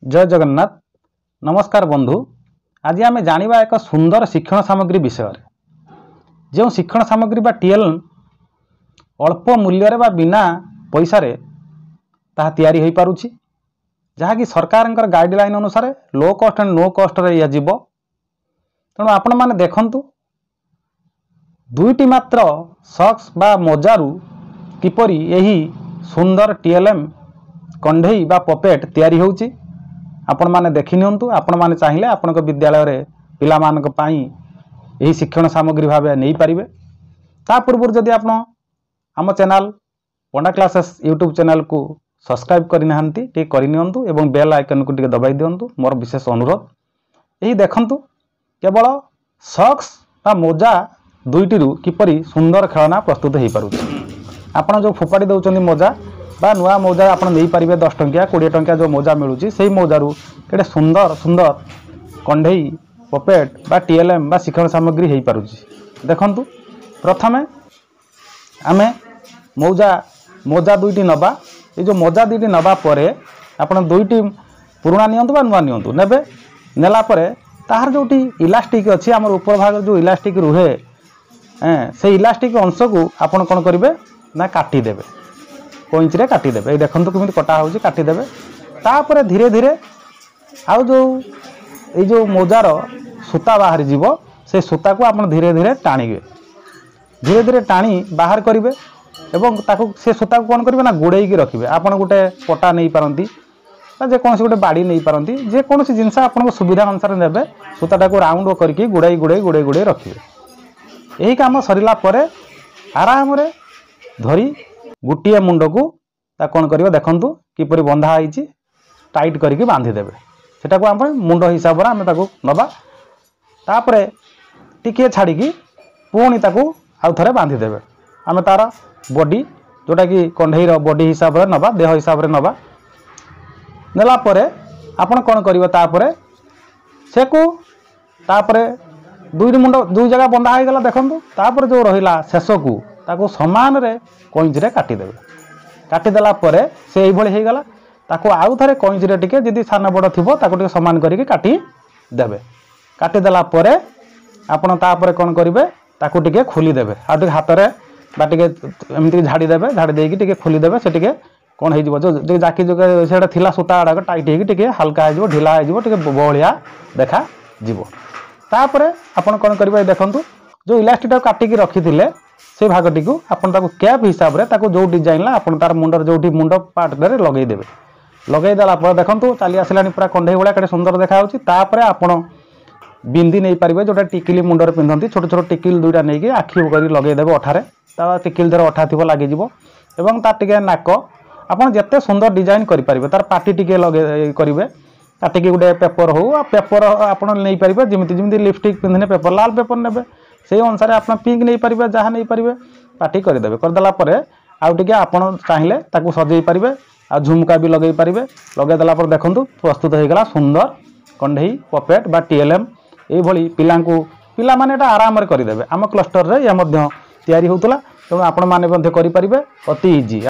जय जगन्नाथ। नमस्कार बंधु। आज आम जानिबा एक सुंदर शिक्षण सामग्री विषय जो शिक्षण सामग्री बा टीएलएम अल्प मूल्य बा बिना पैसा रे ताहा तैयारी होई पारुछि, जहा कि सरकार गाइडलाइन अनुसार low cost and no cost रे या जीवो। तेणु आपण माने देखंतु दुईटी मात्र सक्स बा मोजारू किपरि यही सुंदर टीएलएम कंढई बा पपेट तैयारी होउछि आपण माने देखि नियंतु। आपण माने चाहिए आपण विद्यालय रे पिला मानक पई यही शिक्षण सामग्री भाव नहीं पारिबे। ता पूर्व जदि आपण आम चैनल पंडा क्लासेस यूट्यूब चैनल को सब्सक्राइब करि नाहंती टे करि नियंतु एवं बेल आइकन को टे दबाई दियंतु। मोर विशेष अनुरोध यही देखंतु केवल सक्स बा मोजा दुईटी किपरि सुंदर खेलना प्रस्तुत हो पारुछि। आपण जो फोपाड़ी दउचंदी मोजा बा नुआ मोजा आपण नहीं पारिबे 10 टंकिया 20 टंकिया जो मोजा मिलुछि सेही मोजारू केडे सुंदर सुंदर कंढई पपेट बा टीएलएम बा शिक्षण सामग्री हो पारुछि। देखंतु प्रथमे आमे मोजा दुईटी नबा। ये जो मोजा दुईटी नबा परे आपण दुईटी पुराना नियंतु बा नुआ नियंतु नेबे। नेला परे ताहार जोटी इलास्टिक अछि हमर ऊपर भाग जो इलास्टिक रुहे से इलास्टिक अंश को आपण कोन करिवे ना काटी देबे, कोइंच रे काटी देबे। देखंतु केमिति कटा होउछि काटी देबे। तापरे धीरे धीरे आउ जो मोजार सूता बाहर जीवो से सूता को आपण धीरे धीरे टाणिबे, धीरे धीरे टाणी बाहर करिवे एवं ताकू से सूता को कोन करिवे ना गुड़ेई की रखिबे। आपण गोटे पटा नहीं पारंती जे कोनसी गोटे बाड़ी नहीं पारंती, जे कोनसी जिंस आपण सुविधा अनुसार नेबे सूताटा को राउंड करके गुड़ाई गुड़ाई गुड़ाई गुड़ाई रखिबे। यही काम सरिला परे आराम रे धरी गुटिए मुंड को कौन करिवे देखंतु किपरि बंधा आइछि टाइट करके बांधी देबे। सेटा को हम मुंड हिसाब रे हम ताको नबा। तापरे टिके छाड़ी की पुणी ताको आउ थरे बांधी देबे। हम तार बॉडी जोटा कि कंढईर बॉडी हिसाब रे नबा, देह हिसाब रे नबा। नेला परे आपण कोन करिवे तापरे सेको तापरे दुई मुंड दुई जगह बंधा हो गला। देखंतु तापरे जो रहिला शेष को ताको समान रे कइंच रे काटी देबे। काटी देला परे से एई भली हे गला। ताको आउ थरे कइंच रे टिके जदी साना बड़ थिबो ताको टिके समान करके काटी देबे। काटी देला परे आपण तापरे कोन करिवे ताको टिके खोली देबे। आ टिके हाथ रे बा टिके एमति झाड़ी देबे। झाड़ी देकी टिके खोली देबे। से टिके कोन हे जिवो जो जाकी जो सेडा थिला सूता आडा टाइट हेकी टिके हल्का हे जिवो, ढिला हे जिवो, टिके बहलिया देखा जिवो। तापरे आपण कोन करिवे देखंतु जो इलास्टिक काटिकी रखिथिले से भागटी को आपण ताको कैप हिसाब रे ताको जो डिजाइन ला आपण तार मुंडर जोठी मुंड पार्ट रे लगेई देबे। लगेई देला पर देखंतु चाली आसिलानी पूरा कंढई भलिया केडे सुंदर देखा होछि। तापरे आपण बिंदी नै पारिबे जोटा टिकिली मुंडर पिंधंती छोट छोट टिकिल दुईटा नै कि आखि करी लगेई देबे अठारे। ता टिकिल दर अठा थिबो लागि जिवो एवं तार टिके नाक आपण जत्ते सुंदर डिजाइन करि पारिबे। तार पाटी टिके लगे करिवे। काटिकी गुटे पेपर हो पेपर आपण नै पारिबे जेमिति जेमिति लिपस्टिक पिंधने पेपर लाल पेपर नेबे से अनुसार आप पिंक नहीं पारिबे जहा नहीं पारिबे पार्टी करदेवे। करदेला परे आउ टिके आपण चाहिए ताकू सजई पारिबे। आ झुमका भी लगेई पारिबे। लगेई देला पर देखंतु प्रस्तुत हो गला सुंदर कंढई पपेट बा टीएलएम। एई भली पिला माने एटा आराम रे करदेवे। आम क्लस्टर रे या मध्य तयारी होतला। तेणु आपण माने मध्य करि पारिबे अति इजी।